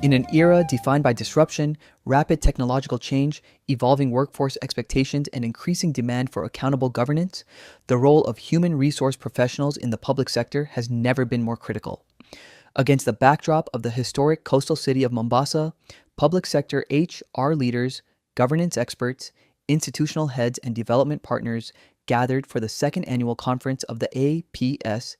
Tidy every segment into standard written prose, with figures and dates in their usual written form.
In an era defined by disruption, rapid technological change, evolving workforce expectations, and increasing demand for accountable governance, the role of human resource professionals in the public sector has never been more critical. Against the backdrop of the historic coastal city of Mombasa, public sector HR leaders, governance experts, institutional heads, and development partners gathered for the second annual conference of the ASPHRNet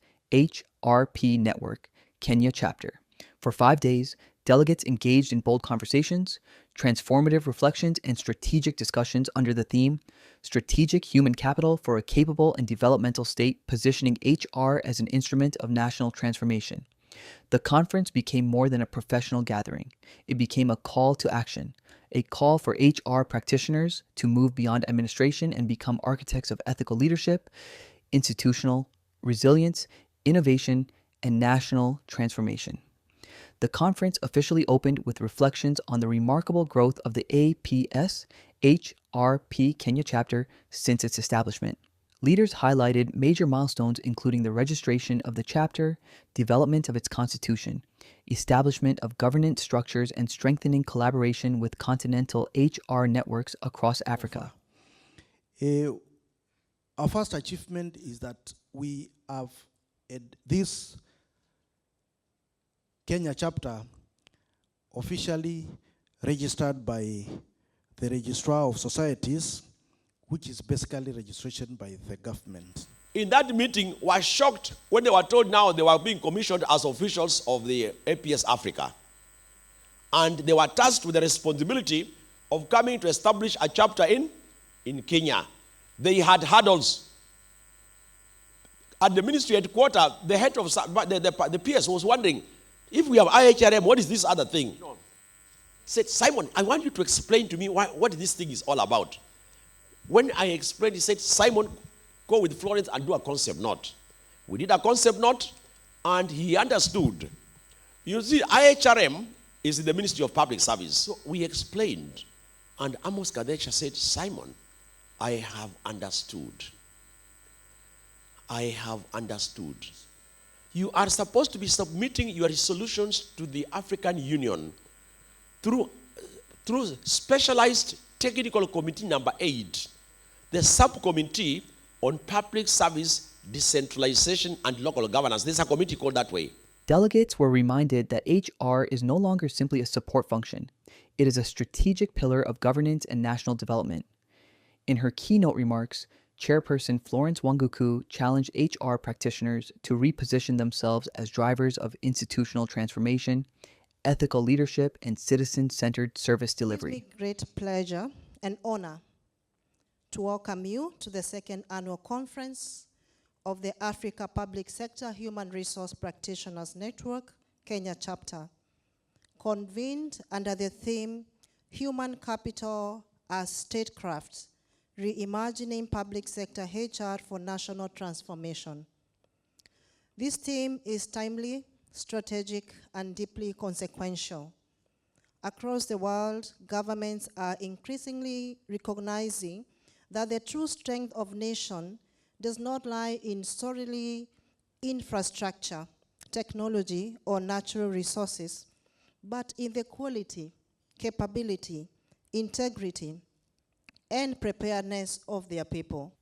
Network, Kenya chapter. For 5 days, delegates engaged in bold conversations, transformative reflections, and strategic discussions under the theme Strategic Human Capital for a Capable and Developmental State, Positioning HR as an Instrument of National Transformation. The conference became more than a professional gathering. It became a call to action, a call for HR practitioners to move beyond administration and become architects of ethical leadership, institutional resilience, innovation, and national transformation. The conference officially opened with reflections on the remarkable growth of the APS-HRP Kenya chapter since its establishment. Leaders highlighted major milestones including the registration of the chapter, development of its constitution, establishment of governance structures, and strengthening collaboration with continental HR networks across Africa. Our first achievement is that we have this Kenya chapter officially registered by the Registrar of Societies, which is basically registration by the government. In that meeting, were shocked when they were told now they were being commissioned as officials of the APS Africa. And they were tasked with the responsibility of coming to establish a chapter in Kenya. They had hurdles. At the ministry headquarters, the head of the PS was wondering, if we have IHRM, what is this other thing? No. Said, Simon, I want you to explain to me what this thing is all about. When I explained, he said, Simon, go with Florence and do a concept note. We did a concept note, and he understood. You see, IHRM is in the Ministry of Public Service. So we explained, and Amos Kadesha said, Simon, I have understood. I have understood. You are supposed to be submitting your resolutions to the African Union through specialized technical committee number 8, the subcommittee on public service, decentralization, and local governance. There's a committee called that way. Delegates were reminded that HR is no longer simply a support function. It is a strategic pillar of governance and national development. In her keynote remarks, Chairperson Florence Wanguku challenged HR practitioners to reposition themselves as drivers of institutional transformation, ethical leadership, and citizen-centered service delivery. It gives me great pleasure and honor to welcome you to the second annual conference of the Africa Public Sector Human Resource Practitioners Network, Kenya chapter, convened under the theme Human Capital as Statecraft, Reimagining Public Sector HR for National Transformation. This theme is timely, strategic, and deeply consequential. Across the world, governments are increasingly recognizing that the true strength of nation does not lie in solely infrastructure, technology, or natural resources, but in the quality, capability, integrity, and preparedness of their people.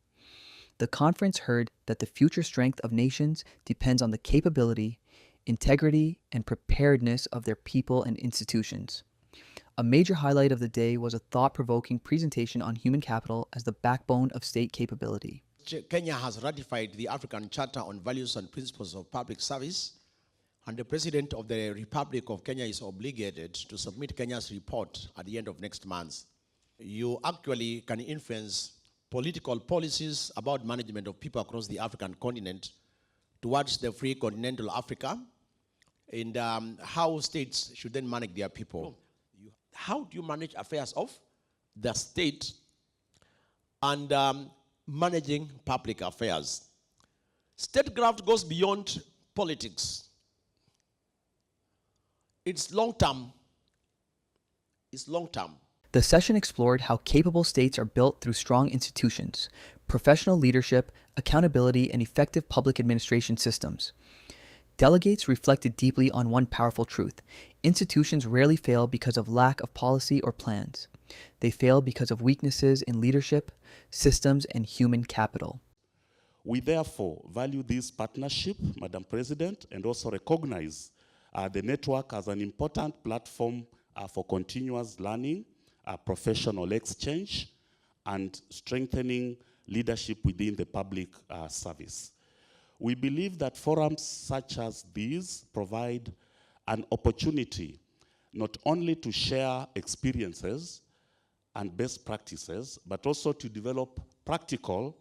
The conference heard that the future strength of nations depends on the capability, integrity, and preparedness of their people and institutions. A major highlight of the day was a thought-provoking presentation on human capital as the backbone of state capability. Kenya has ratified the African Charter on Values and Principles of Public Service, and the President of the Republic of Kenya is obligated to submit Kenya's report at the end of next month. You actually can influence political policies about management of people across the African continent towards the free continental Africa, and how states should then manage their people. How do you manage affairs of the state and managing public affairs? Statecraft goes beyond politics. It's long-term. It's long-term. The session explored how capable states are built through strong institutions, professional leadership, accountability, and effective public administration systems. Delegates reflected deeply on one powerful truth: institutions rarely fail because of lack of policy or plans. They fail because of weaknesses in leadership, systems, and human capital. We therefore value this partnership, Madam President, and also recognize the network as an important platform for continuous learning, professional exchange, and strengthening leadership within the public service. We believe that forums such as these provide an opportunity not only to share experiences and best practices, but also to develop practical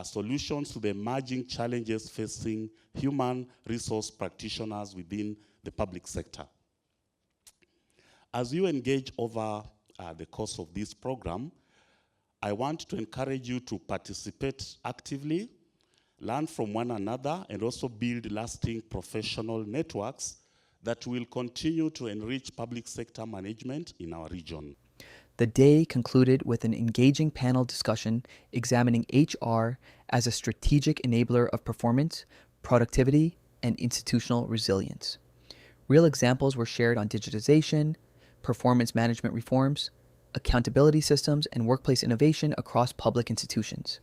solutions to the emerging challenges facing human resource practitioners within the public sector. As you engage over the course of this program, I want to encourage you to participate actively, learn from one another, and also build lasting professional networks that will continue to enrich public sector management in our region. The day concluded with an engaging panel discussion examining HR as a strategic enabler of performance, productivity, and institutional resilience. Real examples were shared on digitization, performance management reforms, accountability systems, and workplace innovation across public institutions.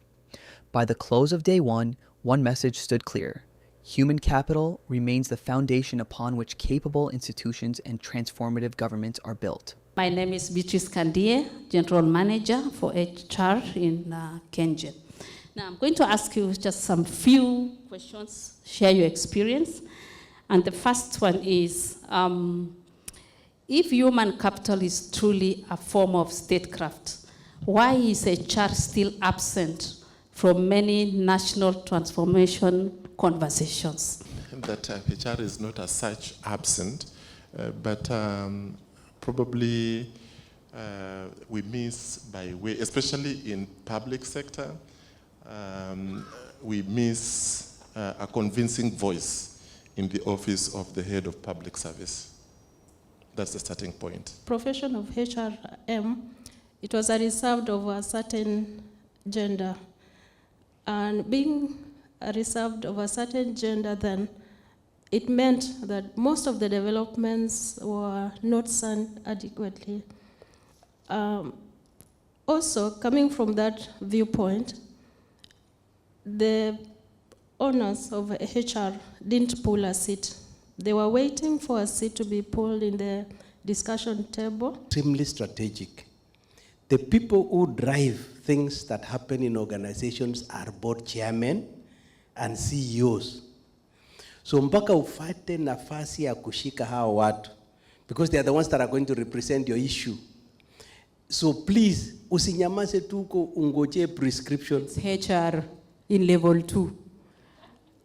By the close of day one message stood clear: human capital remains the foundation upon which capable institutions and transformative governments are built. My name is Beatrice Kandie, General Manager for HR in KenGen. Now I'm going to ask you just some few questions, share your experience. And the first one is, if human capital is truly a form of statecraft, why is HR still absent from many national transformation conversations? That HR is not as such absent, but probably we miss by way, especially in public sector, we miss a convincing voice in the office of the head of public service. That's the starting point. Profession of HRM, it was a reserved of a certain gender. And being a reserved of a certain gender, then it meant that most of the developments were not done adequately. Also, coming from that viewpoint, the owners of HR didn't pull a seat. They were waiting for a seat to be pulled in the discussion table. Extremely strategic. The people who drive things that happen in organizations are board chairmen and CEOs. So mpaka ufate nafasi ya kushika hao watu, because they are the ones that are going to represent your issue. So please, usinyamaze tuko ungoje prescriptions. HR in level 2.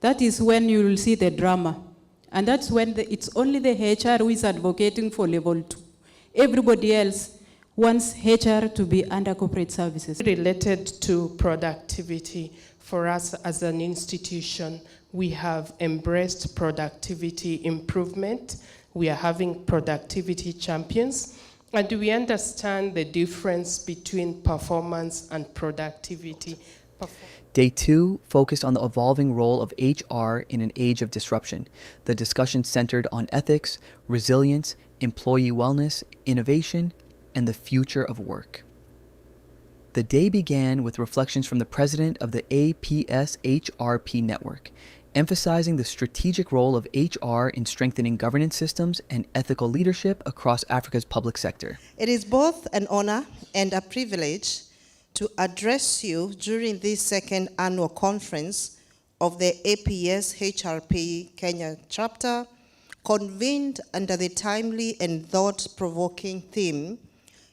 That is when you will see the drama. And that's when it's only the HR who is advocating for level 2. Everybody else wants HR to be under corporate services. Related to productivity, for us as an institution, we have embraced productivity improvement. We are having productivity champions. And we understand the difference between performance and productivity. Day 2 focused on the evolving role of HR in an age of disruption. The discussion centered on ethics, resilience, employee wellness, innovation, and the future of work. The day began with reflections from the president of the ASPHRNet network, emphasizing the strategic role of HR in strengthening governance systems and ethical leadership across Africa's public sector. It is both an honor and a privilege to address you during this second annual conference of the APS-HRP Kenya chapter, convened under the timely and thought-provoking theme,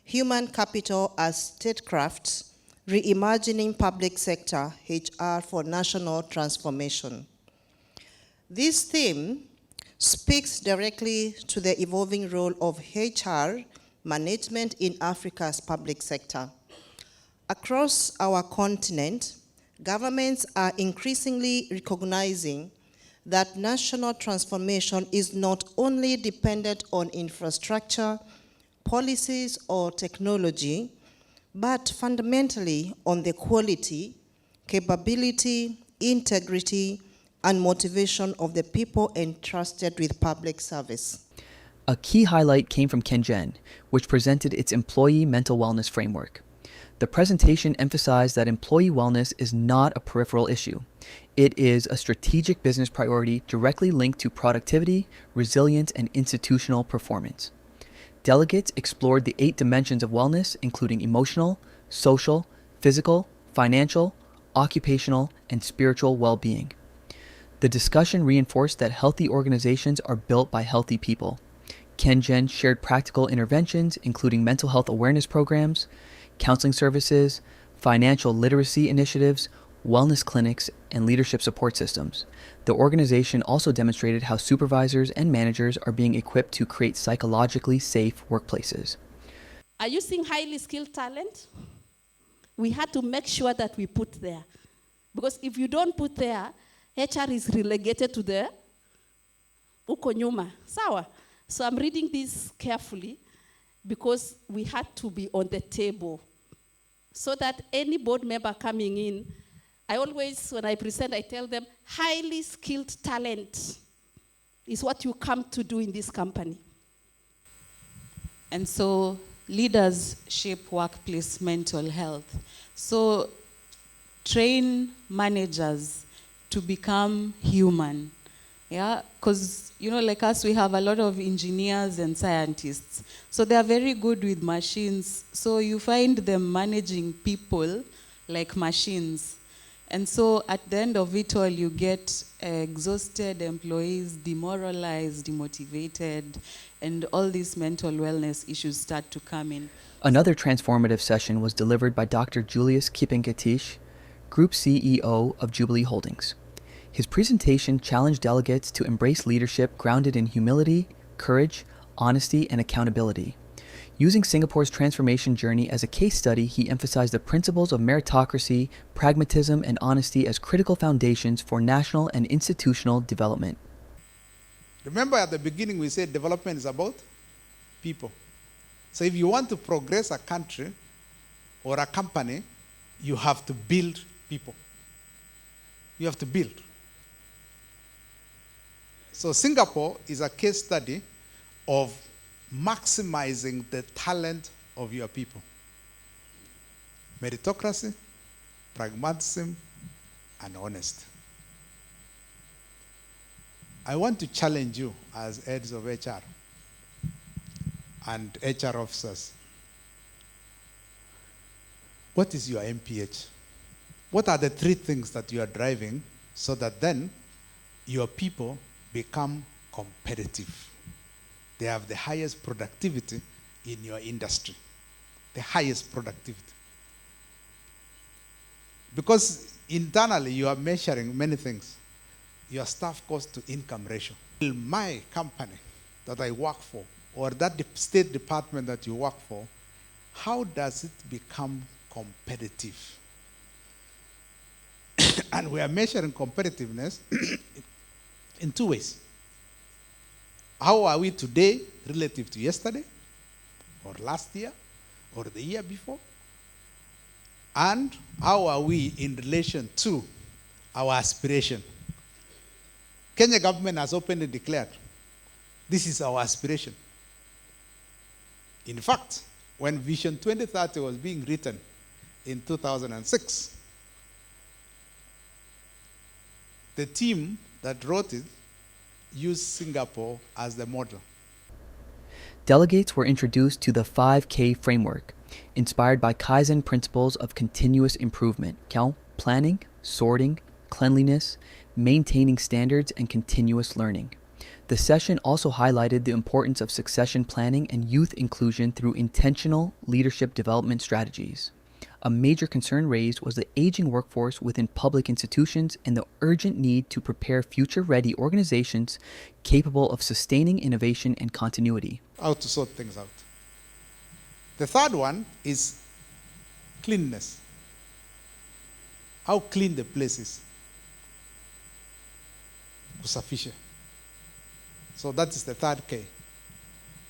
Human Capital as Statecraft, Reimagining Public Sector HR for National Transformation. This theme speaks directly to the evolving role of HR management in Africa's public sector. Across our continent, governments are increasingly recognizing that national transformation is not only dependent on infrastructure, policies, or technology, but fundamentally on the quality, capability, integrity, and motivation of the people entrusted with public service. A key highlight came from KenGen, which presented its employee mental wellness framework. The presentation emphasized that employee wellness is not a peripheral issue. It is a strategic business priority directly linked to productivity, resilience, and institutional performance. Delegates explored the 8 dimensions of wellness, including emotional, social, physical, financial, occupational, and spiritual well-being. The discussion reinforced that healthy organizations are built by healthy people. KenGen shared practical interventions, including mental health awareness programs, counseling services, financial literacy initiatives, wellness clinics, and leadership support systems. The organization also demonstrated how supervisors and managers are being equipped to create psychologically safe workplaces. Are you seeing highly skilled talent? We had to make sure that we put there. Because if you don't put there, HR is relegated to the uko nyuma. Sawa? So I'm reading this carefully because we had to be on the table so that any board member coming in, I always, when I present, I tell them, highly skilled talent is what you come to do in this company. And so leaders shape workplace mental health. So train managers to become human. Yeah, because, you know, like us, we have a lot of engineers and scientists. So they are very good with machines. So you find them managing people like machines. And so at the end of it all, you get exhausted employees, demoralized, demotivated, and all these mental wellness issues start to come in. Another transformative session was delivered by Dr. Julius Kipengetish, Group CEO of Jubilee Holdings. His presentation challenged delegates to embrace leadership grounded in humility, courage, honesty, and accountability. Using Singapore's transformation journey as a case study, he emphasized the principles of meritocracy, pragmatism, and honesty as critical foundations for national and institutional development. Remember at the beginning we said development is about people. So if you want to progress a country or a company, you have to build people. You have to build. So Singapore is a case study of maximizing the talent of your people. Meritocracy, pragmatism, and honesty. I want to challenge you as heads of HR and HR officers. What is your MPH? What are the 3 things that you are driving so that then your people become competitive? They have the highest productivity in your industry. The highest productivity. Because internally you are measuring many things. Your staff cost to income ratio. My company that I work for, or that state department that you work for, how does it become competitive? And we are measuring competitiveness in 2 ways. How are we today relative to yesterday, or last year, or the year before? And how are we in relation to our aspiration? Kenya government has openly declared, this is our aspiration. In fact, when Vision 2030 was being written in 2006, the team that wrote it used Singapore as the model. Delegates were introduced to the 5K framework, inspired by Kaizen principles of continuous improvement, planning, sorting, cleanliness, maintaining standards, and continuous learning. The session also highlighted the importance of succession planning and youth inclusion through intentional leadership development strategies. A major concern raised was the aging workforce within public institutions and the urgent need to prepare future-ready organizations capable of sustaining innovation and continuity. How to sort things out. The third one is cleanliness. How clean the place is. Kusafisha. So that is the 3rd K.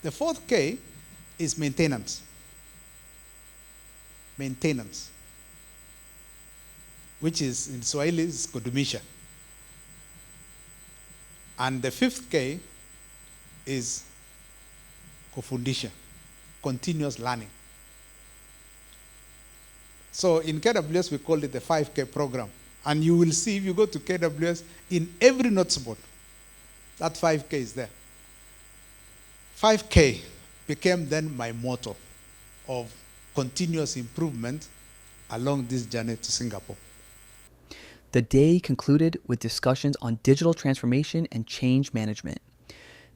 The 4th K is maintenance. Maintenance, which is in Swahili is kudumisha. And the 5th K is kufundisha, continuous learning. So in KWS, we call it the 5K program. And you will see if you go to KWS, in every notes board, that 5K is there. 5K became then my motto of continuous improvement along this journey to Singapore. The day concluded with discussions on digital transformation and change management.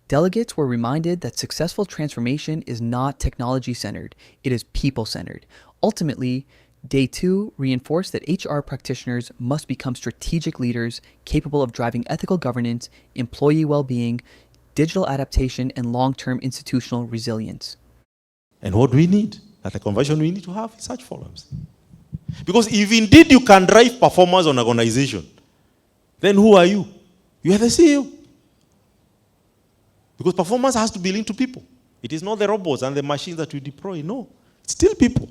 Delegates were reminded that successful transformation is not technology-centered, it is people-centered. Ultimately, Day 2 reinforced that HR practitioners must become strategic leaders capable of driving ethical governance, employee well-being, digital adaptation, and long-term institutional resilience. And what we need, at a convention, we need to have such forums. Because if indeed you can drive performance on an organization, then who are you? You are the CEO. Because performance has to be linked to people. It is not the robots and the machines that we deploy, no. It's still people.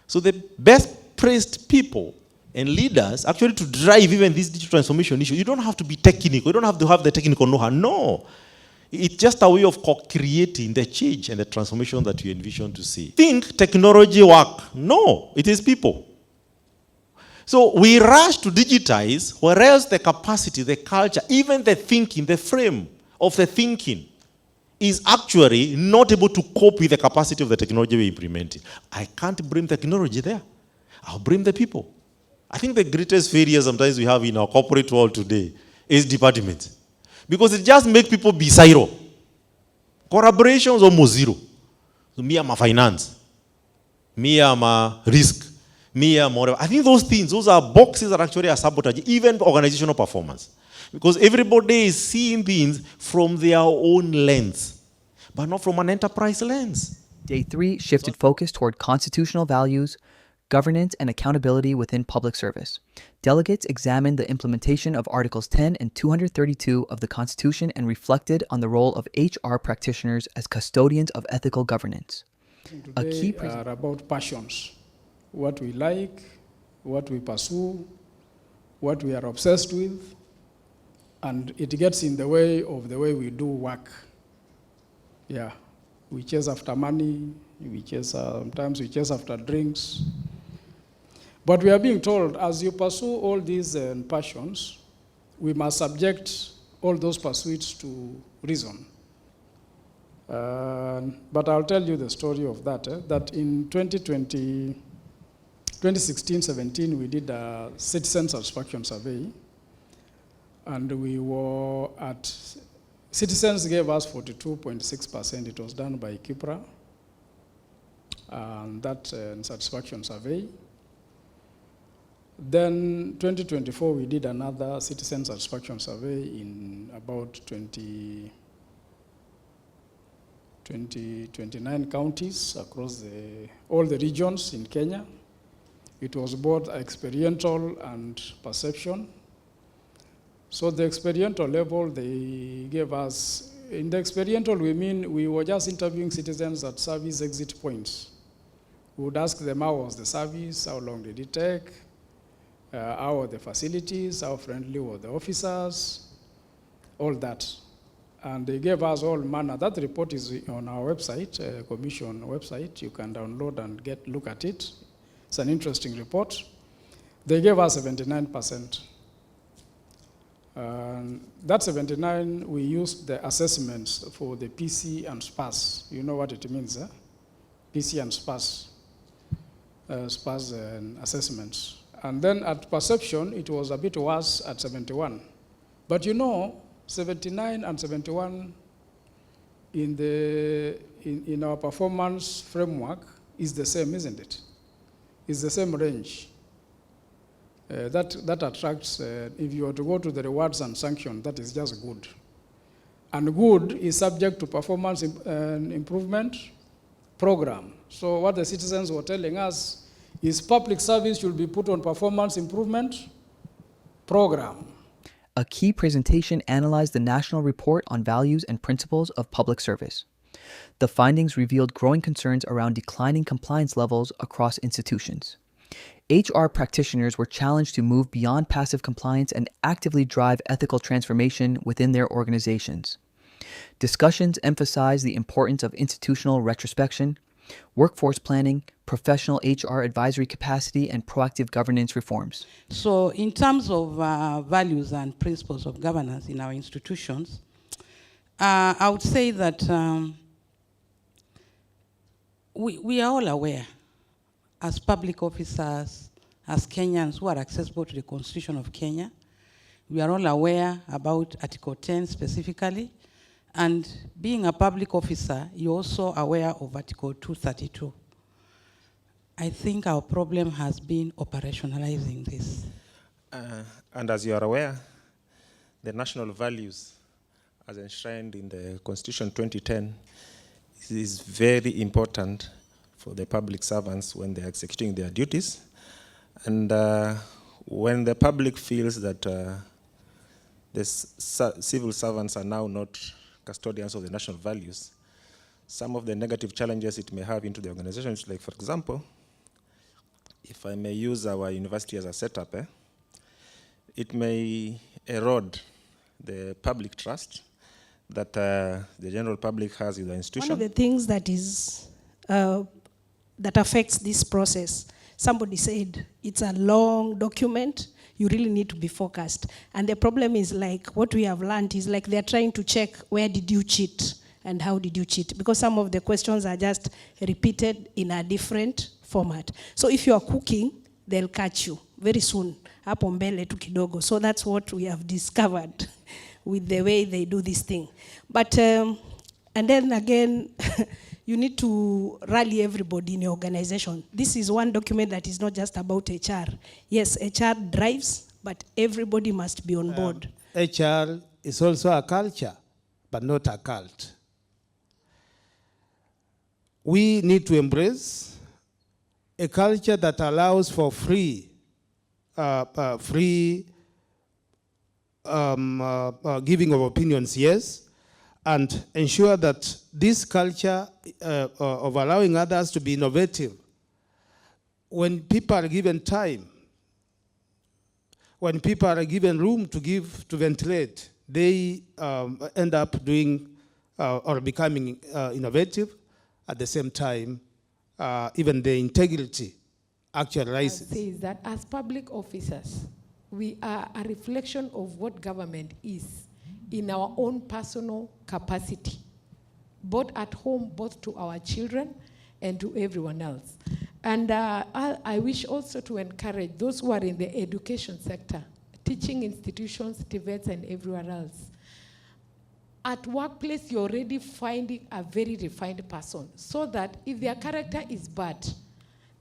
So the best praised people and leaders, actually to drive even this digital transformation issue, you don't have to be technical, you don't have to have the technical know-how, no. It's just a way of co-creating the change and the transformation that you envision to see. Think technology work. No, it is people. So we rush to digitize, whereas the capacity, the culture, even the thinking, the frame of the thinking is actually not able to cope with the capacity of the technology we're implementing. I can't bring technology there. I'll bring the people. I think the greatest failure sometimes we have in our corporate world today is department. Because it just makes people be silo. Collaboration is almost zero. So me, I'm a finance. Me, I'm a risk. Me, I'm whatever. I think those things, those are boxes that actually are sabotage, even organizational performance. Because everybody is seeing things from their own lens, but not from an enterprise lens. Day 3 shifted focus toward constitutional values, governance, and accountability within public service. Delegates examined the implementation of Articles 10 and 232 of the Constitution and reflected on the role of HR practitioners as custodians of ethical governance. A key are about passions, what we like, what we pursue, what we are obsessed with, and it gets in the way of the way we do work. Yeah, we chase after money, sometimes we chase after drinks. But we are being told, as you pursue all these passions, we must subject all those pursuits to reason. But I'll tell you the story of that, that in 2016-17, we did a citizen satisfaction survey, and we were at, citizens gave us 42.6%. It was done by Kipra, and that satisfaction survey. Then 2024, we did another citizen satisfaction survey in about 29 counties across all the regions in Kenya. It was both experiential and perception. So the experiential level, they gave us, in the experiential we mean we were just interviewing citizens at service exit points. We would ask them how was the service, how long did it take, how were the facilities, how friendly were the officers, all that. And they gave us all manner. That report is on our website, Commission website. You can download and look at it. It's an interesting report. They gave us 79%. That 79, we used the assessments for the PC and SPAS. You know what it means, eh? PC and SPAS, SPAS assessments. And then at perception, it was a bit worse at 71. But you know, 79 and 71 in our performance framework is the same, isn't it? It's the same range. That attracts, if you were to go to the rewards and sanctions, that is just good. And good is subject to performance improvement program. So what the citizens were telling us is public service should be put on performance improvement program. A key presentation analyzed the National Report on Values and Principles of Public Service. The findings revealed growing concerns around declining compliance levels across institutions. HR practitioners were challenged to move beyond passive compliance and actively drive ethical transformation within their organizations. Discussions emphasized the importance of institutional retrospection, workforce planning, professional HR advisory capacity, and proactive governance reforms. So in terms of values and principles of governance in our institutions, I would say that we are all aware, as public officers, as Kenyans who are accessible to the Constitution of Kenya, we are all aware about Article 10 specifically, and being a public officer, you're also aware of Article 232. I think our problem has been operationalizing this. And as you are aware, the national values as enshrined in the Constitution 2010 is very important for the public servants when they're executing their duties. And when the public feels that the civil servants are now not custodians of the national values, some of the negative challenges it may have into the organization, like, for example, if I may use our university as a setup, it may erode the public trust that the general public has in the institution. One of the things that is that affects this process, somebody said it's a long document, you really need to be focused. And the problem is, like, what we have learned is, like, they're trying to check where did you cheat and how did you cheat, because some of the questions are just repeated in a different format. So if you are cooking, they'll catch you very soon, hapo mbele tu kidogo. So that's what we have discovered with the way they do this thing. But, and then again, you need to rally everybody in your organization. This is one document that is not just about HR. Yes, HR drives, but everybody must be on board. HR is also a culture, but not a cult. We need to embrace a culture that allows for free giving of opinions, yes, and ensure that this culture of allowing others to be innovative, when people are given time, when people are given room to ventilate, they end up doing or becoming innovative. At the same time, even the integrity actually rises. Says that as public officers, we are a reflection of what government is in our own personal capacity, both at home, both to our children and to everyone else. And I wish also to encourage those who are in the education sector, teaching institutions, TVETs, and everywhere else. At workplace, you're already finding a very refined person, so that if their character is bad,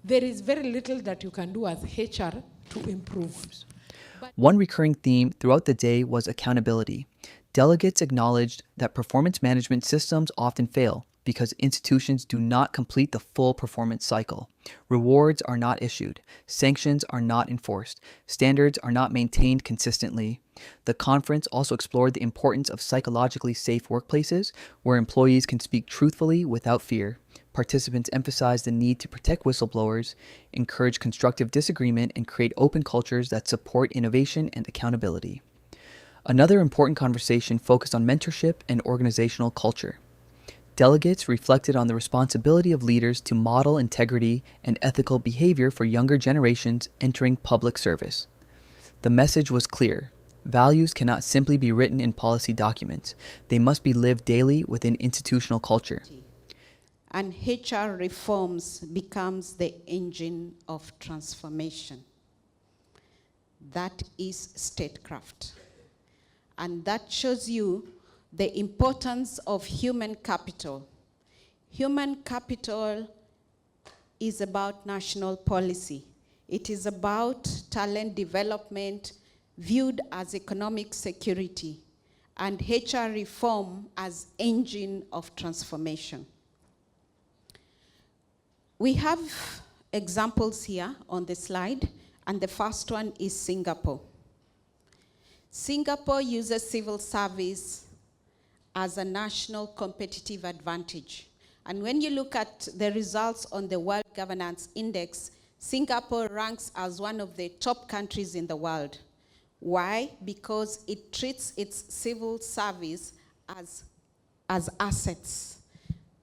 there is very little that you can do as HR to improve. One recurring theme throughout the day was accountability. Delegates acknowledged that performance management systems often fail because institutions do not complete the full performance cycle. Rewards are not issued, sanctions are not enforced, standards are not maintained consistently. The conference also explored the importance of psychologically safe workplaces where employees can speak truthfully without fear. Participants emphasized the need to protect whistleblowers, encourage constructive disagreement, and create open cultures that support innovation and accountability. Another important conversation focused on mentorship and organizational culture. Delegates reflected on the responsibility of leaders to model integrity and ethical behavior for younger generations entering public service. The message was clear. Values cannot simply be written in policy documents. They must be lived daily within institutional culture. And HR reforms becomes the engine of transformation. That is statecraft. And that shows you the importance of human capital. Human capital is about national policy. It is about talent development viewed as economic security, and HR reform as engine of transformation. We have examples here on the slide, and the first one is Singapore. Singapore uses civil service as a national competitive advantage. And when you look at the results on the World Governance Index, Singapore ranks as one of the top countries in the world. Why? Because it treats its civil service as assets,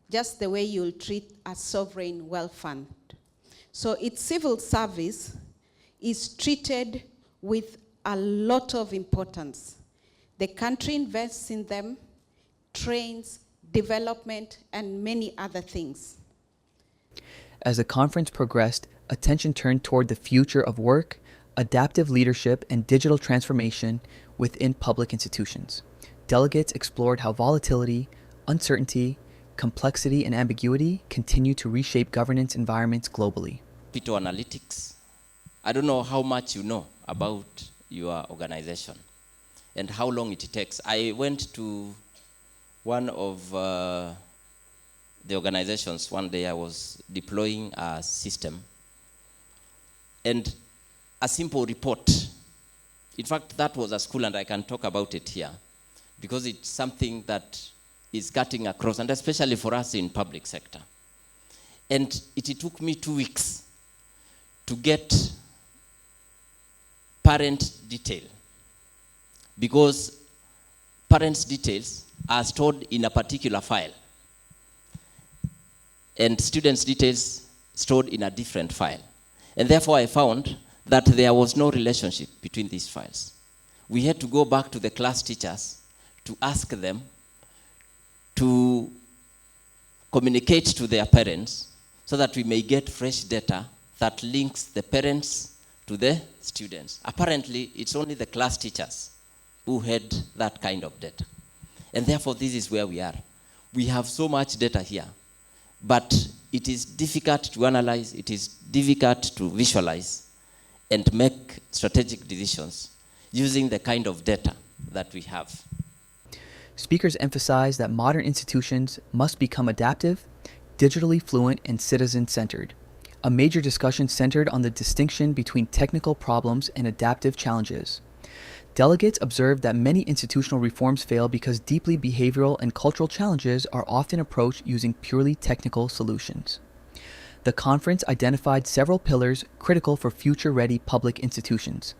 just the way you'll treat a sovereign wealth fund. So its civil service is treated with a lot of importance. The country invests in them, trains, development, and many other things. As the conference progressed, attention turned toward the future of work, adaptive leadership, and digital transformation within public institutions. Delegates explored how volatility, uncertainty, complexity, and ambiguity continue to reshape governance environments globally. Digital analytics. I don't know how much you know about your organization and how long it takes. I went to one of the organizations one day. I was deploying a system, and a simple report. In fact, that was a school, and I can talk about it here because it's something that is cutting across, and especially for us in public sector. And it took me 2 weeks to get parent detail, because parents' details are stored in a particular file, and students' details stored in a different file. And therefore I found that there was no relationship between these files. We had to go back to the class teachers to ask them to communicate to their parents so that we may get fresh data that links the parents to the students. Apparently, it's only the class teachers who had that kind of data. And therefore, this is where we are. We have so much data here, but it is difficult to analyze, it is difficult to visualize and make strategic decisions using the kind of data that we have. Speakers emphasized that modern institutions must become adaptive, digitally fluent, and citizen-centered. A major discussion centered on the distinction between technical problems and adaptive challenges. Delegates observed that many institutional reforms fail because deeply behavioral and cultural challenges are often approached using purely technical solutions. The conference identified several pillars critical for future-ready public institutions: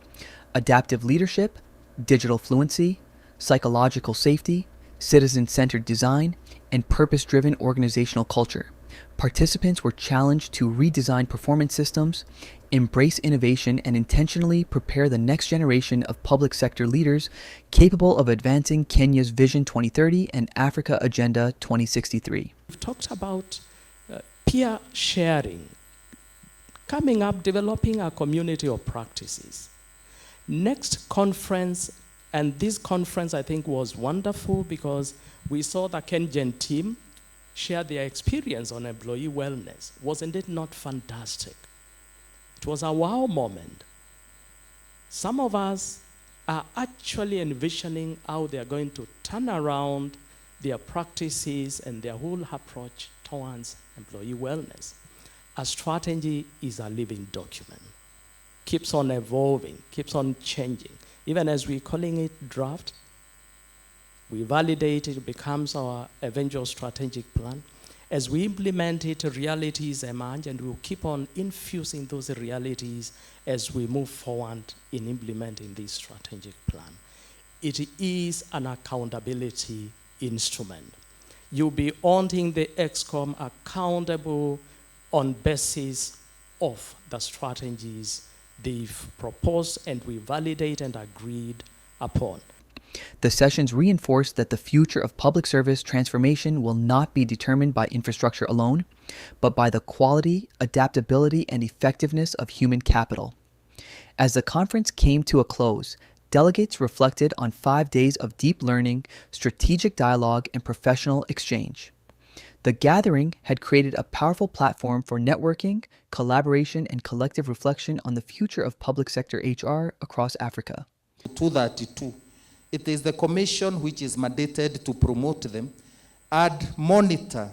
adaptive leadership, digital fluency, psychological safety, citizen-centered design, and purpose-driven organizational culture. Participants were challenged to redesign performance systems, embrace innovation, and intentionally prepare the next generation of public sector leaders capable of advancing Kenya's Vision 2030 and Africa Agenda 2063. We've talked about peer sharing, coming up, developing a community of practices. Next conference, and this conference I think was wonderful because we saw the Kenyan team share their experience on employee wellness. Wasn't it not fantastic? It was a wow moment. Some of us are actually envisioning how they're going to turn around their practices and their whole approach towards employee wellness. A strategy is a living document. Keeps on evolving, keeps on changing. Even as we're calling it draft, we validate it, becomes our eventual strategic plan. As we implement it, realities emerge, and we'll keep on infusing those realities as we move forward in implementing this strategic plan. It is an accountability instrument. You'll be holding the ExCom accountable on basis of the strategies they've proposed and we validate and agreed upon. The sessions reinforced that the future of public service transformation will not be determined by infrastructure alone, but by the quality, adaptability, and effectiveness of human capital. As the conference came to a close, delegates reflected on 5 days of deep learning, strategic dialogue, and professional exchange. The gathering had created a powerful platform for networking, collaboration, and collective reflection on the future of public sector HR across Africa. 232. It is the commission which is mandated to promote them and monitor,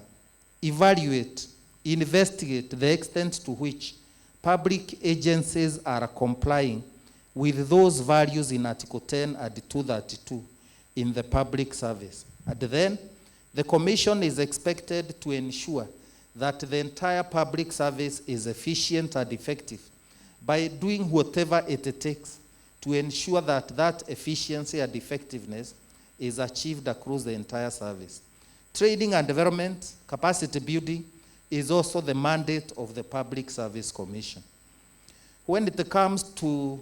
evaluate, investigate the extent to which public agencies are complying with those values in Article 10 and 232 in the public service. And then the commission is expected to ensure that the entire public service is efficient and effective by doing whatever it takes to ensure that that efficiency and effectiveness is achieved across the entire service. Training and development, capacity building is also the mandate of the Public Service Commission. When it comes to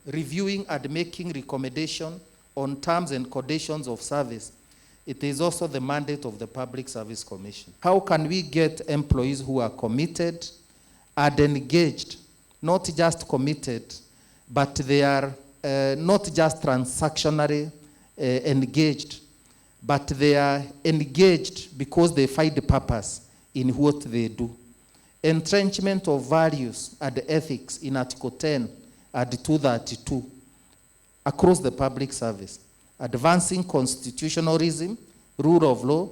reviewing and making recommendation on terms and conditions of service, it is also the mandate of the Public Service Commission. How can we get employees who are committed and engaged, not just committed, but they are not just transactionally engaged, but they are engaged because they find the purpose in what they do. Entrenchment of values and ethics in Article 10 and 232 across the public service. Advancing constitutionalism, rule of law,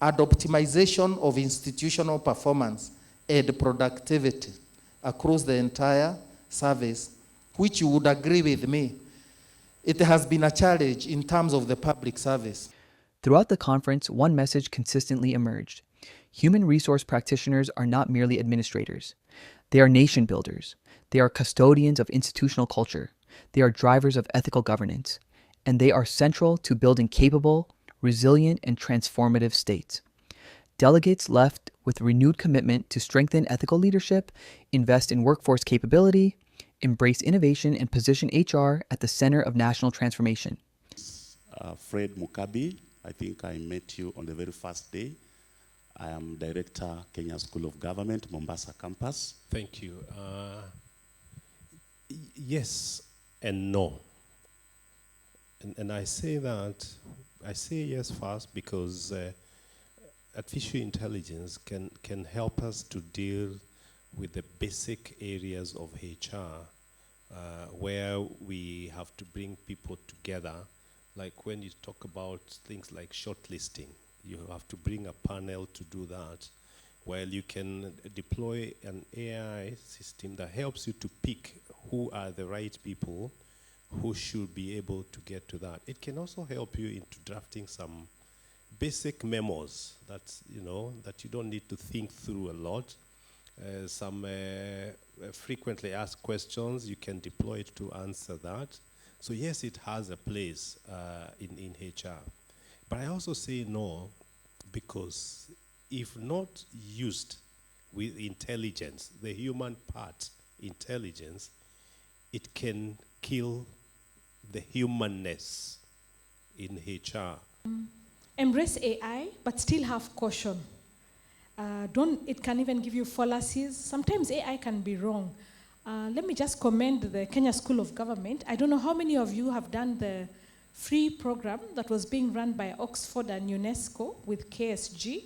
and optimization of institutional performance and productivity across the entire service, which you would agree with me, it has been a challenge in terms of the public service. Throughout the conference, one message consistently emerged. Human resource practitioners are not merely administrators. They are nation builders. They are custodians of institutional culture. They are drivers of ethical governance. And they are central to building capable, resilient, and transformative states. Delegates left with renewed commitment to strengthen ethical leadership, invest in workforce capability, embrace innovation, and position HR at the center of national transformation. Fred Mukabi, I think I met you on the very first day. I am Director, Kenya School of Government, Mombasa campus. Thank you. Yes and no. And I say that, I say yes first because artificial intelligence can help us to deal with the basic areas of HR where we have to bring people together. Like when you talk about things like shortlisting, you have to bring a panel to do that. While you can deploy an AI system that helps you to pick who are the right people who should be able to get to that. It can also help you into drafting some basic memos that, that you don't need to think through a lot. Some frequently asked questions, you can deploy it to answer that. So yes, it has a place in HR. But I also say no, because if not used with intelligence, the human part, intelligence, it can kill the humanness in HR. Embrace AI, but still have caution. It can even give you fallacies. Sometimes AI can be wrong. Let me just commend the Kenya School of Government. I don't know how many of you have done the free program that was being run by Oxford and UNESCO with KSG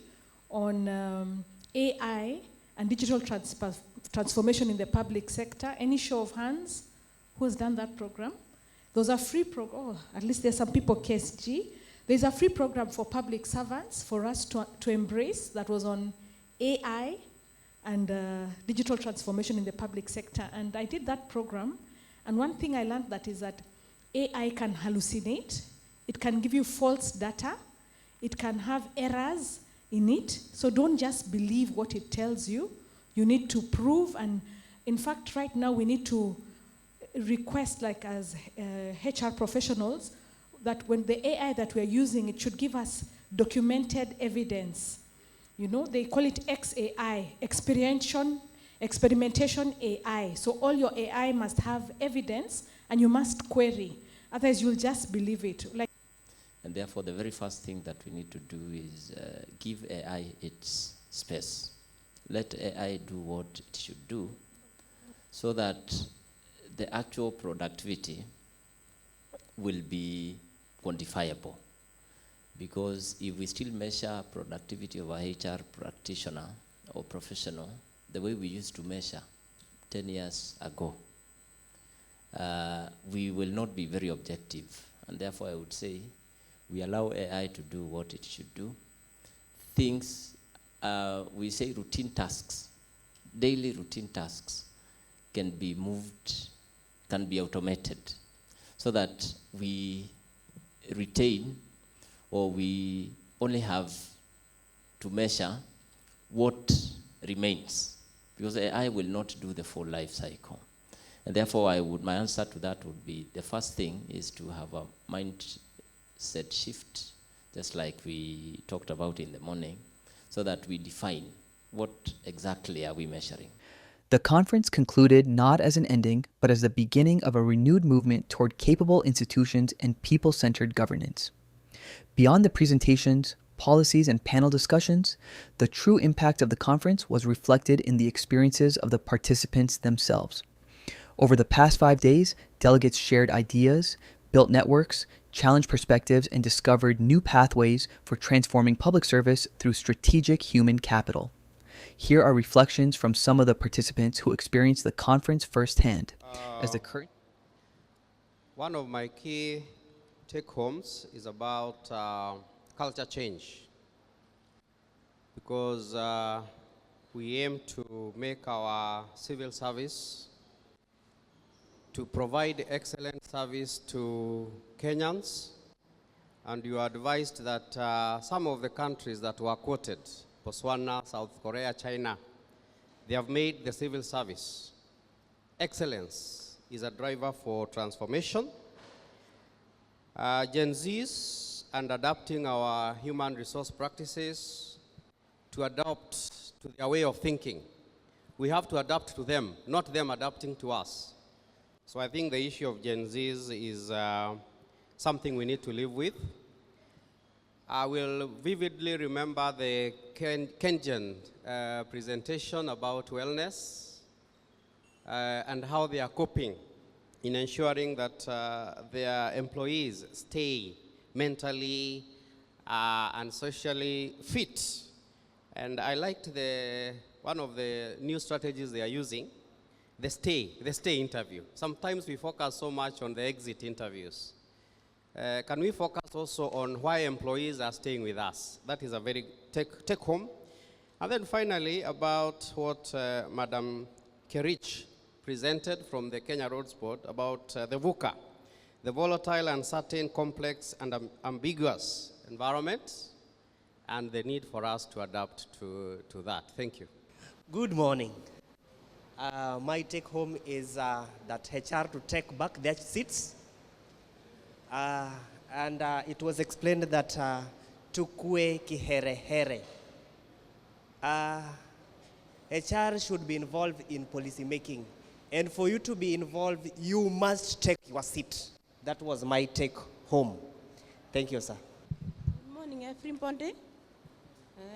on AI and digital transformation in the public sector. Any show of hands who has done that program? Those are free programs. Oh, at least there's some people, KSG. There's a free program for public servants for us to embrace that was on AI and digital transformation in the public sector. And I did that program. And one thing I learned that is that AI can hallucinate. It can give you false data. It can have errors in it. So don't just believe what it tells you. You need to prove. And in fact, right now we need to request, like as HR professionals, that when the AI that we're using, it should give us documented evidence. They call it XAI, experimentation AI. So all your AI must have evidence and you must query. Otherwise you'll just believe it. And therefore the very first thing that we need to do is give AI its space. Let AI do what it should do so that the actual productivity will be quantifiable. Because if we still measure productivity of a HR practitioner or professional the way we used to measure 10 years ago, we will not be very objective. And therefore I would say we allow AI to do what it should do. Things, we say routine tasks, daily routine tasks can be moved, can be automated so that we retain or we only have to measure what remains, because AI will not do the full life cycle. And therefore, my answer to that would be, the first thing is to have a mindset shift, just like we talked about in the morning, so that we define what exactly are we measuring. The conference concluded not as an ending, but as the beginning of a renewed movement toward capable institutions and people-centered governance. Beyond the presentations, policies, and panel discussions, the true impact of the conference was reflected in the experiences of the participants themselves. Over the past 5 days, delegates shared ideas, built networks, challenged perspectives, and discovered new pathways for transforming public service through strategic human capital. Here are reflections from some of the participants who experienced the conference firsthand. As the current One of my key take-homes is about culture change, because we aim to make our civil service to provide excellent service to Kenyans, and you advised that some of the countries that were quoted, Botswana, South Korea, China, they have made the civil service. Excellence is a driver for transformation. Gen Zs and adapting our human resource practices to adapt to their way of thinking. We have to adapt to them, not them adapting to us. So I think the issue of Gen Zs is something we need to live with. I will vividly remember the Kenyan presentation about wellness and how they are coping in ensuring that their employees stay mentally and socially fit. And I liked one of the new strategies they are using, the stay interview. Sometimes we focus so much on the exit interviews. Can we focus also on why employees are staying with us? That is a very take home. And then finally, about what Madam Kerich presented from the Kenya Roads Board about the VUCA, the volatile, uncertain, complex, and ambiguous environment, and the need for us to adapt to that. Thank you. Good morning. My take home is that HR to take back their seats. And it was explained that tukue kiherehere. HR should be involved in policy making. And for you to be involved, you must take your seat. That was my take home. Thank you, sir. Good morning, everybody.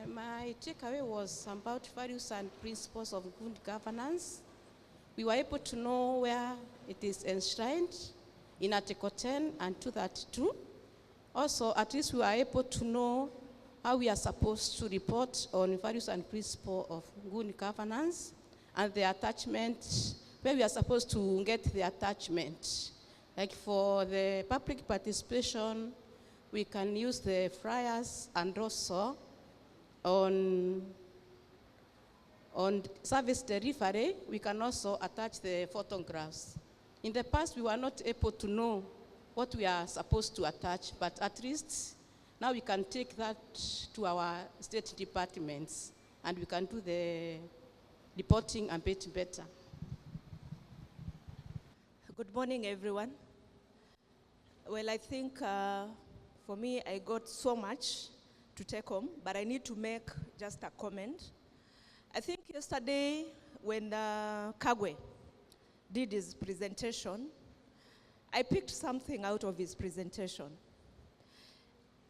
My takeaway was about values and principles of good governance. We were able to know where it is enshrined in Article 10 and 232. Also, at least we were able to know how we are supposed to report on values and principles of good governance and the attachment, where we are supposed to get the attachment. Like for the public participation, we can use the flyers, and also on service delivery, we can also attach the photographs. In the past, we were not able to know what we are supposed to attach, but at least now we can take that to our state departments, and we can do the reporting a bit better. Good morning, everyone. Well, I think for me, I got so much to take home, but I need to make just a comment. I think yesterday when Kagwe did his presentation, I picked something out of his presentation.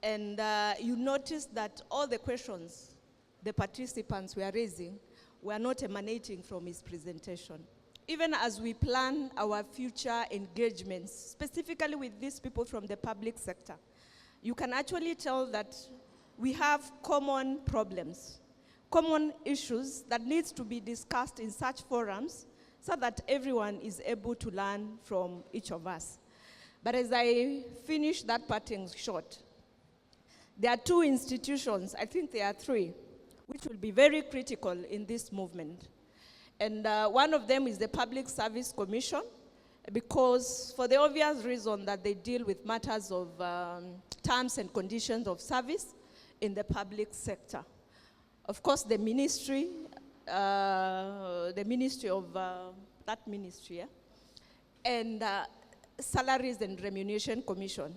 And you noticed that all the questions the participants were raising were not emanating from his presentation. Even as we plan our future engagements, specifically with these people from the public sector, you can actually tell that we have common problems, common issues that needs to be discussed in such forums so that everyone is able to learn from each of us. But as I finish that parting shot, there are two institutions, I think there are three, which will be very critical in this movement. And one of them is the Public Service Commission, because for the obvious reason that they deal with matters of terms and conditions of service in the public sector. Of course, the ministry of that ministry, yeah? And Salaries and Remuneration Commission.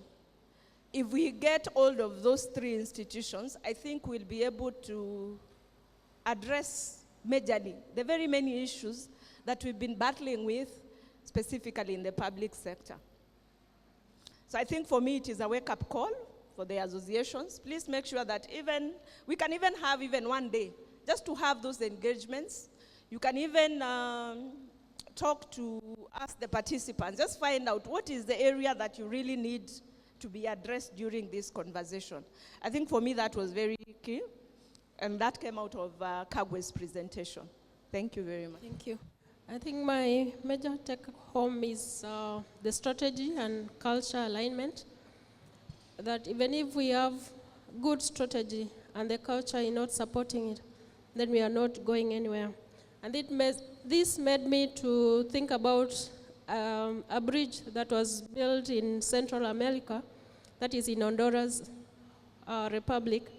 If we get hold of those three institutions, I think we'll be able to address majorly the very many issues that we've been battling with, specifically in the public sector. So I think for me it is a wake-up call for the associations. Please make sure that we can even have one day just to have those engagements. You can even talk to us, the participants, just find out what is the area that you really need to be addressed during this conversation. I think for me that was very key, and that came out of Kagwe's presentation. Thank you very much. Thank you. I think my major take-home is the strategy and culture alignment, that even if we have good strategy and the culture is not supporting it, then we are not going anywhere. And this made me to think about a bridge that was built in Central America, that is in Honduras Republic,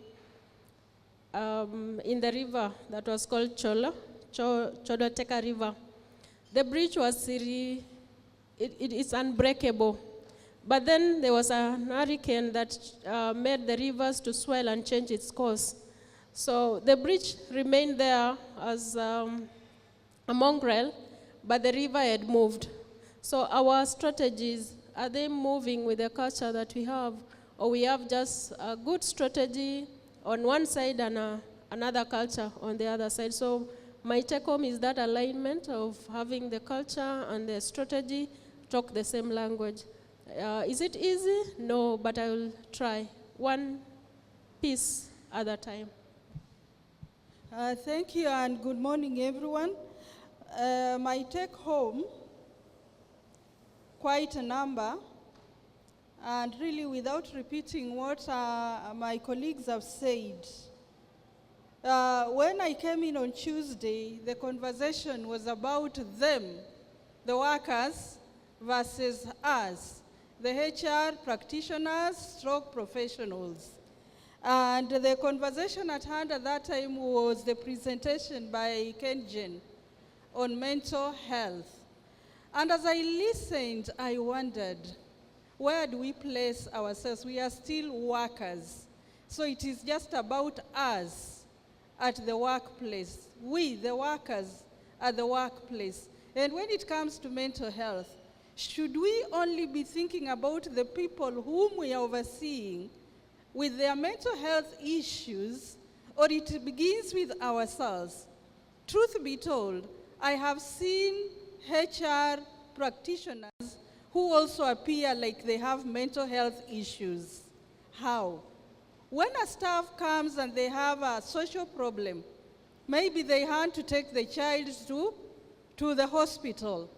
in the river that was called Chodoteca River. The bridge was it's unbreakable. But then there was a hurricane that made the rivers to swell and change its course. So the bridge remained there as a mongrel, but the river had moved. So our strategies, are they moving with the culture that we have, or we have just a good strategy on one side and another culture on the other side? So my take-home is that alignment of having the culture and the strategy talk the same language. Is it easy? No, but I will try. One piece at a time. Thank you, and good morning, everyone. My take-home, quite a number, and really without repeating what my colleagues have said. When I came in on Tuesday, the conversation was about them, the workers, versus us, the HR practitioners, stroke professionals. And the conversation at hand at that time was the presentation by Kenjen on mental health. And as I listened, I wondered, where do we place ourselves? We are still workers. So it is just about us at the workplace. We, the workers, at the workplace. And when it comes to mental health, should we only be thinking about the people whom we are overseeing with their mental health issues, or it begins with ourselves? Truth be told, I have seen HR practitioners who also appear like they have mental health issues. How? When a staff comes and they have a social problem, maybe they want to take the child to the hospital,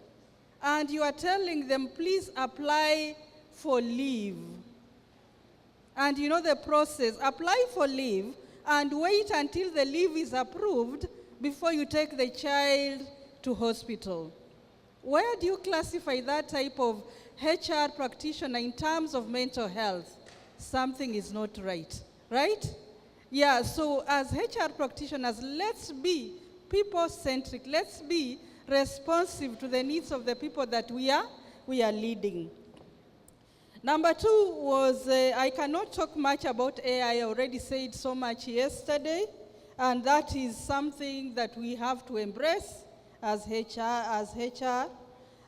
and you are telling them, please apply for leave. And you know the process, apply for leave and wait until the leave is approved before you take the child to hospital. Where do you classify that type of HR practitioner in terms of mental health? Something is not right, right? Yeah, so as HR practitioners, let's be people-centric. Let's be responsive to the needs of the people that we are leading. Number two was, I cannot talk much about AI. I already said so much yesterday, and that is something that we have to embrace as HR.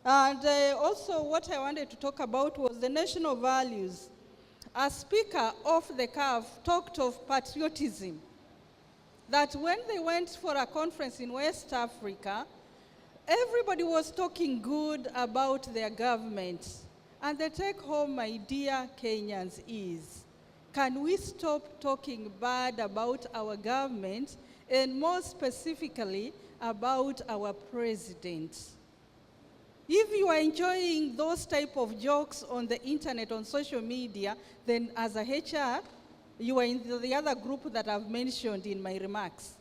And also what I wanted to talk about was the national values. A speaker off the cuff talked of patriotism, that when they went for a conference in West Africa, everybody was talking good about their government. And the take home, my dear Kenyans, is, can we stop talking bad about our government, and more specifically about our president? If you are enjoying those type of jokes on the internet, on social media, then as a HR, you are in the other group that I've mentioned in my remarks,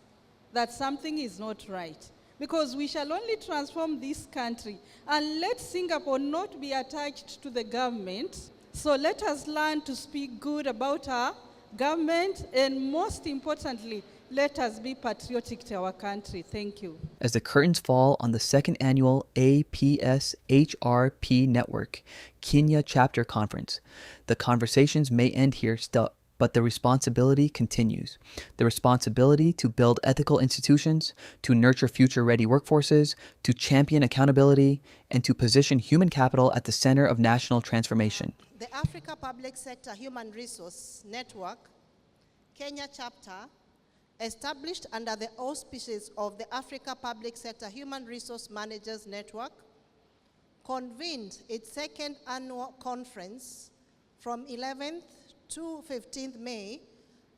that something is not right. Because we shall only transform this country, and let Singapore not be attached to the government. So let us learn to speak good about our government, and most importantly, Let us be patriotic to our country. Thank you. As the curtains fall on the second annual ASPHRNet Network Kenya Chapter Conference, the conversations may end here still, but the responsibility continues. The responsibility to build ethical institutions, to nurture future-ready workforces, to champion accountability, and to position human capital at the center of national transformation. The Africa Public Sector Human Resource Network, Kenya Chapter, established under the auspices of the Africa Public Sector Human Resource Managers Network, convened its second annual conference from 11th to 15th May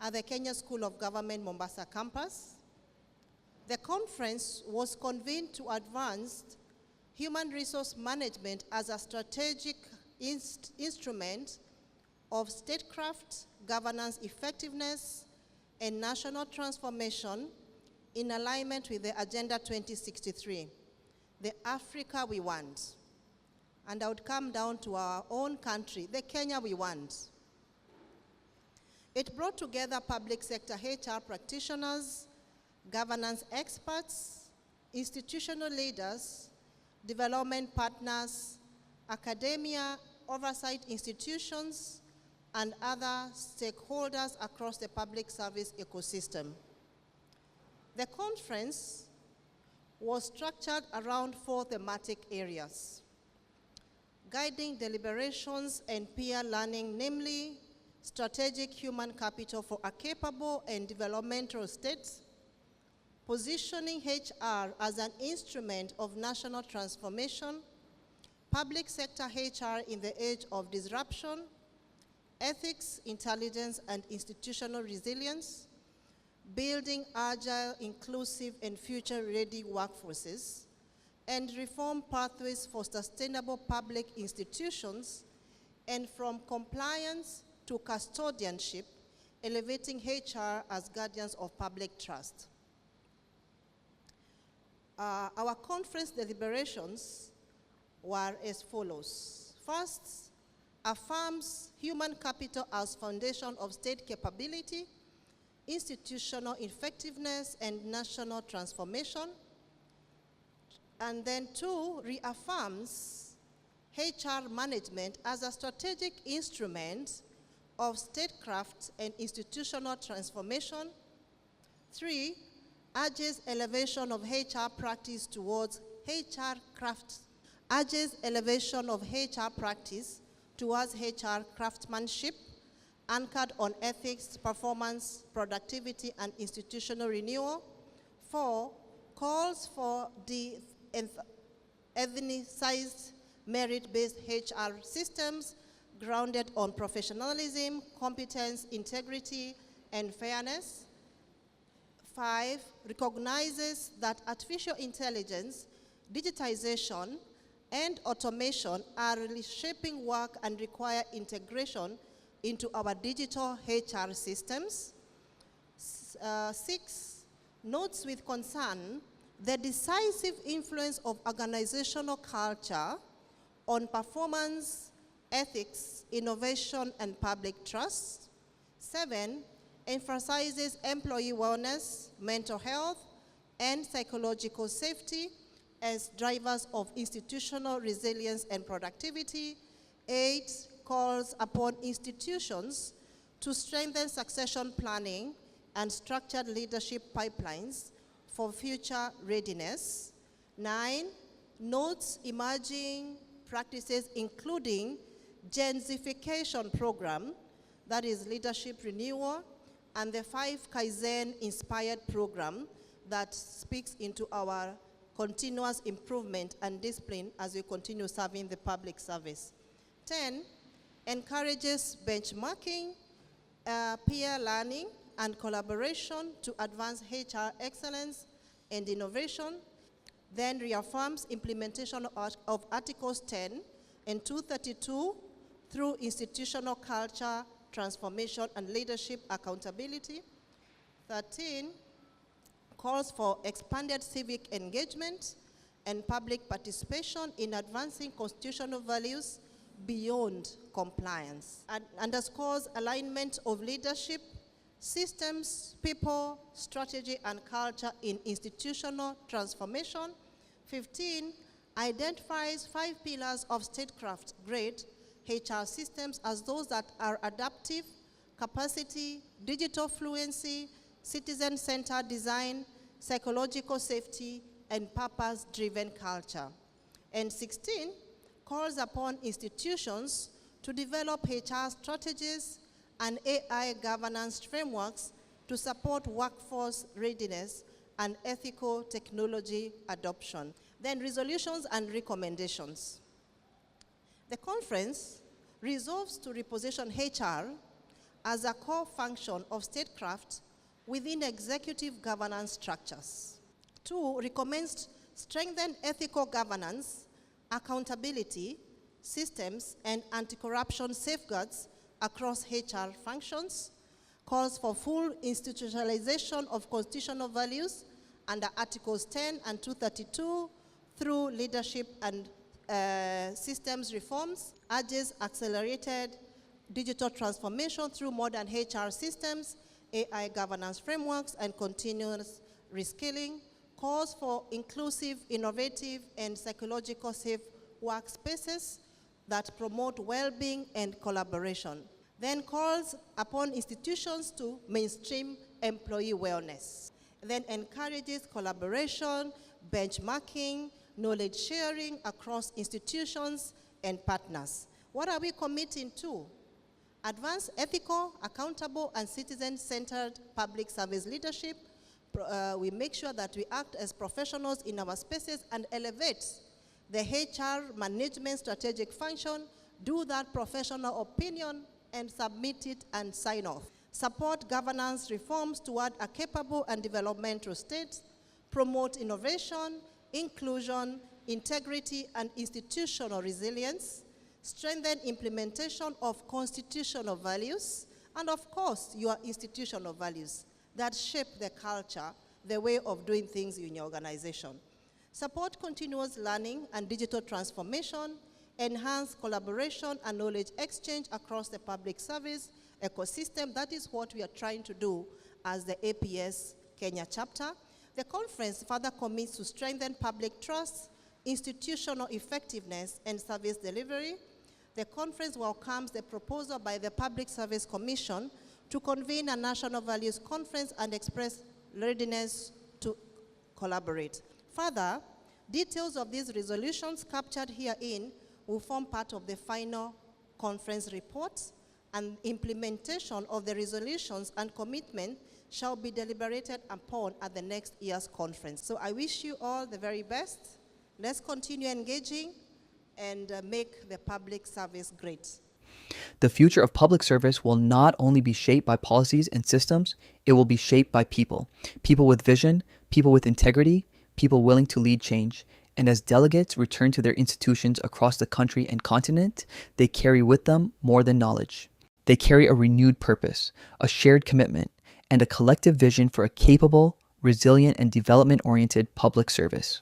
at the Kenya School of Government, Mombasa campus. The conference was convened to advance human resource management as a strategic instrument of statecraft, governance effectiveness, and national transformation in alignment with the Agenda 2063, the Africa we want. And I would come down to our own country, the Kenya we want. It brought together public sector HR practitioners, governance experts, institutional leaders, development partners, academia, oversight institutions, and other stakeholders across the public service ecosystem. The conference was structured around 4 thematic areas: guiding deliberations and peer learning, namely strategic human capital for a capable and developmental state, positioning HR as an instrument of national transformation, public sector HR in the age of disruption, ethics, intelligence, and institutional resilience, building agile, inclusive, and future-ready workforces, and reform pathways for sustainable public institutions, and from compliance to custodianship, elevating HR as guardians of public trust. Our conference deliberations were as follows. First, affirms human capital as foundation of state capability, institutional effectiveness, and national transformation. And then 2, reaffirms HR management as a strategic instrument of statecraft and institutional transformation. 3, urges elevation of HR practice towards HR craft, urges elevation of HR practice towards HR craftsmanship, anchored on ethics, performance, productivity, and institutional renewal. 4, calls for the ethnicized, merit-based HR systems grounded on professionalism, competence, integrity, and fairness. 5, recognizes that artificial intelligence, digitization, and automation are reshaping work and require integration into our digital HR systems. 6, notes with concern the decisive influence of organizational culture on performance, ethics, innovation, and public trust. 7, emphasizes employee wellness, mental health, and psychological safety as drivers of institutional resilience and productivity. 8, calls upon institutions to strengthen succession planning and structured leadership pipelines for future readiness. 9, notes emerging practices including Genzification program, that is leadership renewal, and the 5 Kaizen-inspired program that speaks into our continuous improvement and discipline as we continue serving the public service. 10, encourages benchmarking, peer learning, and collaboration to advance HR excellence and innovation. Then reaffirms implementation of Articles 10 and 232 through institutional culture, transformation, and leadership accountability. 13, calls for expanded civic engagement and public participation in advancing constitutional values beyond compliance, and underscores alignment of leadership, Systems, people, strategy, and culture in institutional transformation. 15, identifies 5 pillars of statecraft-grade HR systems as those that are adaptive, capacity, digital fluency, citizen-centered design, psychological safety, and purpose-driven culture. And 16, calls upon institutions to develop HR strategies and AI governance frameworks to support workforce readiness and ethical technology adoption. Then resolutions and recommendations. The conference resolves to reposition HR as a core function of statecraft within executive governance structures. 2, recommends strengthen ethical governance, accountability, systems, and anti-corruption safeguards across HR functions, calls for full institutionalization of constitutional values under Articles 10 and 232 through leadership and systems reforms, urges accelerated digital transformation through modern HR systems, AI governance frameworks, and continuous reskilling, calls for inclusive, innovative, and psychological safe workspaces that promote well-being and collaboration. Then calls upon institutions to mainstream employee wellness. Then encourages collaboration, benchmarking, knowledge sharing across institutions and partners. What are we committing to? Advance ethical, accountable, and citizen-centered public service leadership. We make sure that we act as professionals in our spaces and elevate the HR management strategic function, do that professional opinion, and submit it and sign off. Support governance reforms toward a capable and developmental state, promote innovation, inclusion, integrity, and institutional resilience, strengthen implementation of constitutional values, and of course, your institutional values that shape the culture, the way of doing things in your organization. Support continuous learning and digital transformation, enhance collaboration and knowledge exchange across the public service ecosystem. That is what we are trying to do as the APS Kenya chapter. The conference further commits to strengthen public trust, institutional effectiveness, and service delivery. The conference welcomes the proposal by the Public Service Commission to convene a national values conference and express readiness to collaborate. Further, details of these resolutions captured herein will form part of the final conference report, and implementation of the resolutions and commitment shall be deliberated upon at the next year's conference. So I wish you all the very best. Let's continue engaging and make the public service great. The future of public service will not only be shaped by policies and systems, it will be shaped by people. People with vision, people with integrity, people willing to lead change. And as delegates return to their institutions across the country and continent, they carry with them more than knowledge. They carry a renewed purpose, a shared commitment, and a collective vision for a capable, resilient, and development-oriented public service.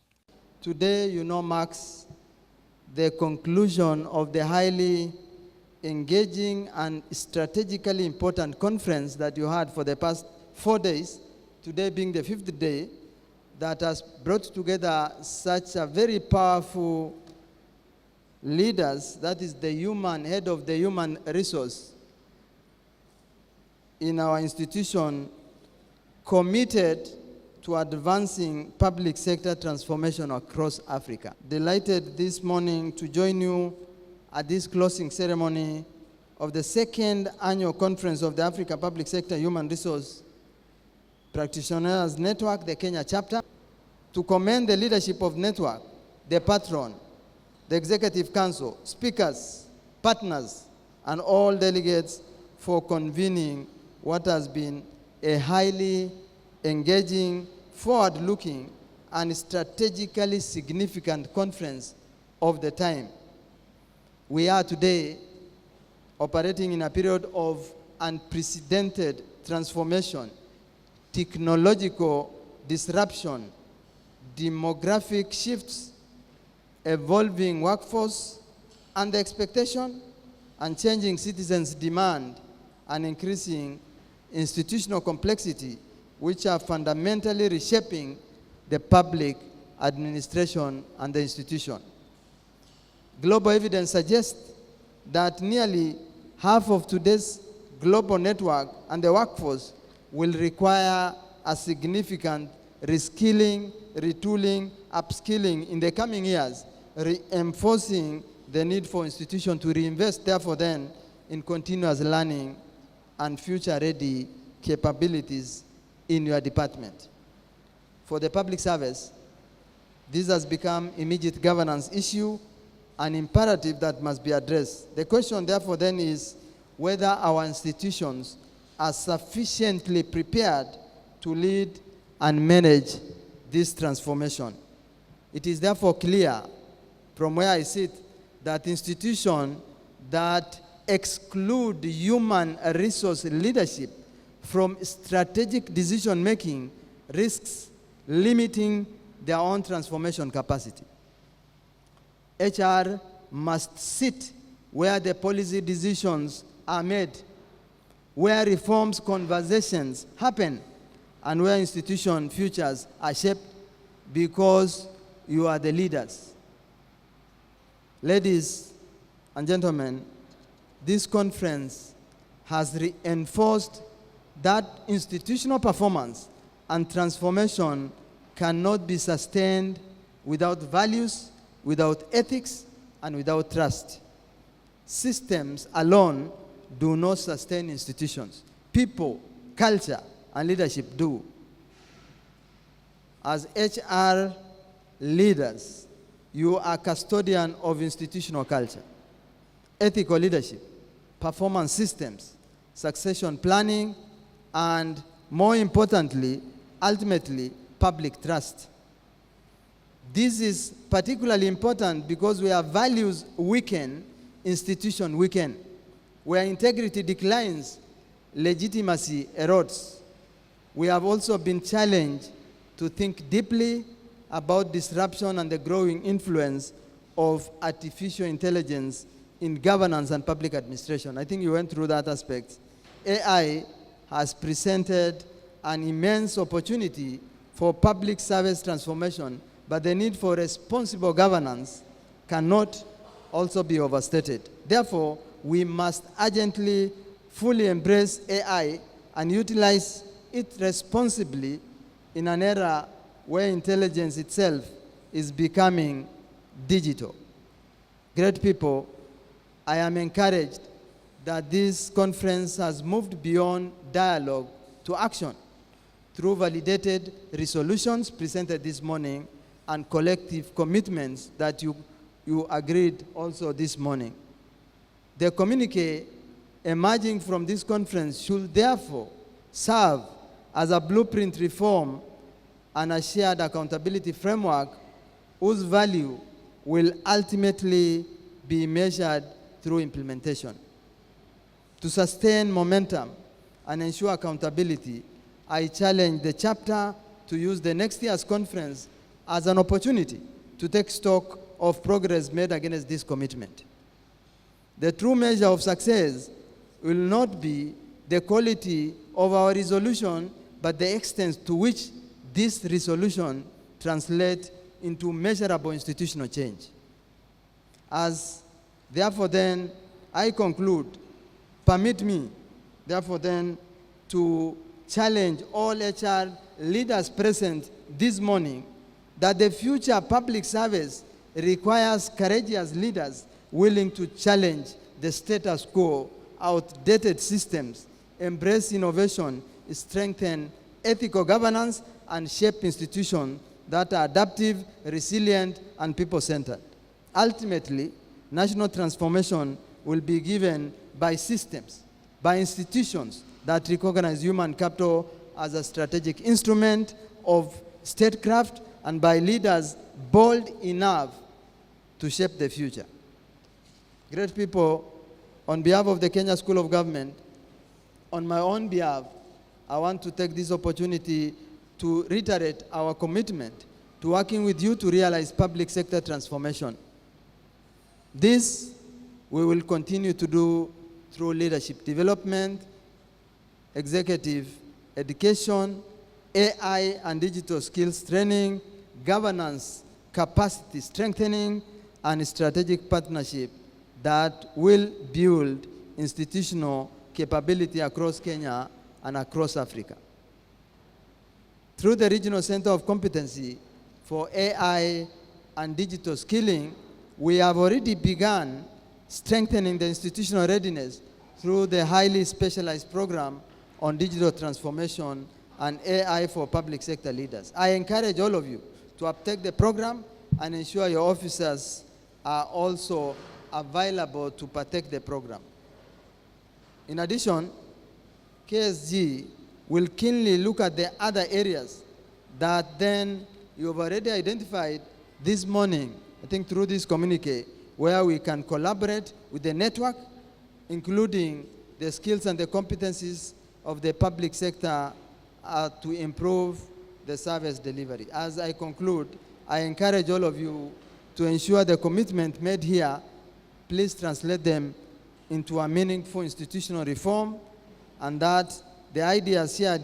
Today, marks the conclusion of the highly engaging and strategically important conference that you had for the past 4 days, today being the 5th day, that has brought together such a very powerful leaders, that is the head of the human resource in our institution, committed to advancing public sector transformation across Africa. Delighted this morning to join you at this closing ceremony of the 2nd annual conference of the Africa Public Sector Human Resource Practitioners Network, the Kenya chapter, to commend the leadership of Network, the patron, the Executive Council, speakers, partners, and all delegates for convening what has been a highly engaging, forward-looking, and strategically significant conference of the time. We are today operating in a period of unprecedented transformation, technological disruption, demographic shifts, evolving workforce, and the expectation and changing citizens' demand and increasing institutional complexity, which are fundamentally reshaping the public administration and the institution. Global evidence suggests that nearly half of today's global network and the workforce will require a significant reskilling, retooling, upskilling in the coming years, reinforcing the need for institutions to reinvest, therefore then, in continuous learning and future-ready capabilities in your department. For the public service, this has become immediate governance issue, an imperative that must be addressed. The question, therefore, then is whether our institutions are sufficiently prepared to lead and manage this transformation. It is therefore clear from where I sit that institutions that exclude human resource leadership from strategic decision-making risks limiting their own transformation capacity. HR must sit where the policy decisions are made, where reforms conversations happen, and where institution futures are shaped because you are the leaders. Ladies and gentlemen, this conference has reinforced that institutional performance and transformation cannot be sustained without values, without ethics, and without trust. Systems alone do not sustain institutions. People, culture, and leadership do. As HR leaders, you are custodian of institutional culture, ethical leadership, performance systems, succession planning, and more importantly, ultimately, public trust. This is particularly important because where values weaken, institutions weaken. Where integrity declines, legitimacy erodes. We have also been challenged to think deeply about disruption and the growing influence of artificial intelligence in governance and public administration. I think you went through that aspect. AI has presented an immense opportunity for public service transformation, but the need for responsible governance cannot also be overstated. Therefore, we must urgently fully embrace AI and utilize it responsibly in an era where intelligence itself is becoming digital. Great people, I am encouraged that this conference has moved beyond dialogue to action through validated resolutions presented this morning and collective commitments that you agreed also this morning. The communique emerging from this conference should therefore serve as a blueprint reform and a shared accountability framework whose value will ultimately be measured through implementation. To sustain momentum and ensure accountability, I challenge the chapter to use the next year's conference as an opportunity to take stock of progress made against this commitment. The true measure of success will not be the quality of our resolution, but the extent to which this resolution translates into measurable institutional change. As, therefore then, I conclude, permit me, therefore then, to challenge all HR leaders present this morning that the future public service requires courageous leaders willing to challenge the status quo, outdated systems, embrace innovation, strengthen ethical governance, and shape institutions that are adaptive, resilient, and people-centered. Ultimately, national transformation will be given by systems, by institutions that recognize human capital as a strategic instrument of statecraft, and by leaders bold enough to shape the future. Great people, on behalf of the Kenya School of Government, on my own behalf, I want to take this opportunity to reiterate our commitment to working with you to realize public sector transformation. This we will continue to do through leadership development, executive education, AI and digital skills training, governance, capacity strengthening, and strategic partnership that will build institutional capability across Kenya and across Africa. Through the Regional Center of Competency for AI and digital skilling, we have already begun strengthening the institutional readiness through the highly specialized program on digital transformation and AI for public sector leaders. I encourage all of you to uptake the program and ensure your officers are also available to partake the program. In addition, KSG will keenly look at the other areas that then you've already identified this morning, I think through this communique, where we can collaborate with the network, including the skills and the competencies of the public sector to improve the service delivery. As I conclude, I encourage all of you to ensure the commitment made here, please translate them into a meaningful institutional reform, and that the ideas here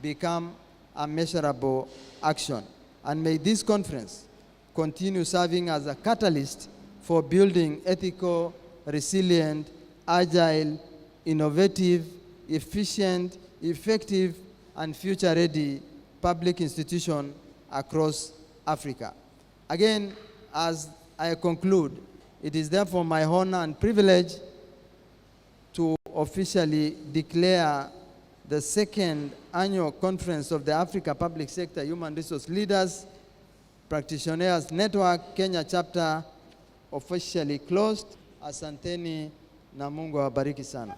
become a measurable action. And may this conference continue serving as a catalyst for building ethical, resilient, agile, innovative, efficient, effective, and future-ready public institutions across Africa. Again, as I conclude, it is therefore my honor and privilege to officially declare the second annual conference of the Africa Public Sector Human Resource Leaders Practitioners Network Kenya chapter officially closed. Asanteni na Mungu awabariki sana.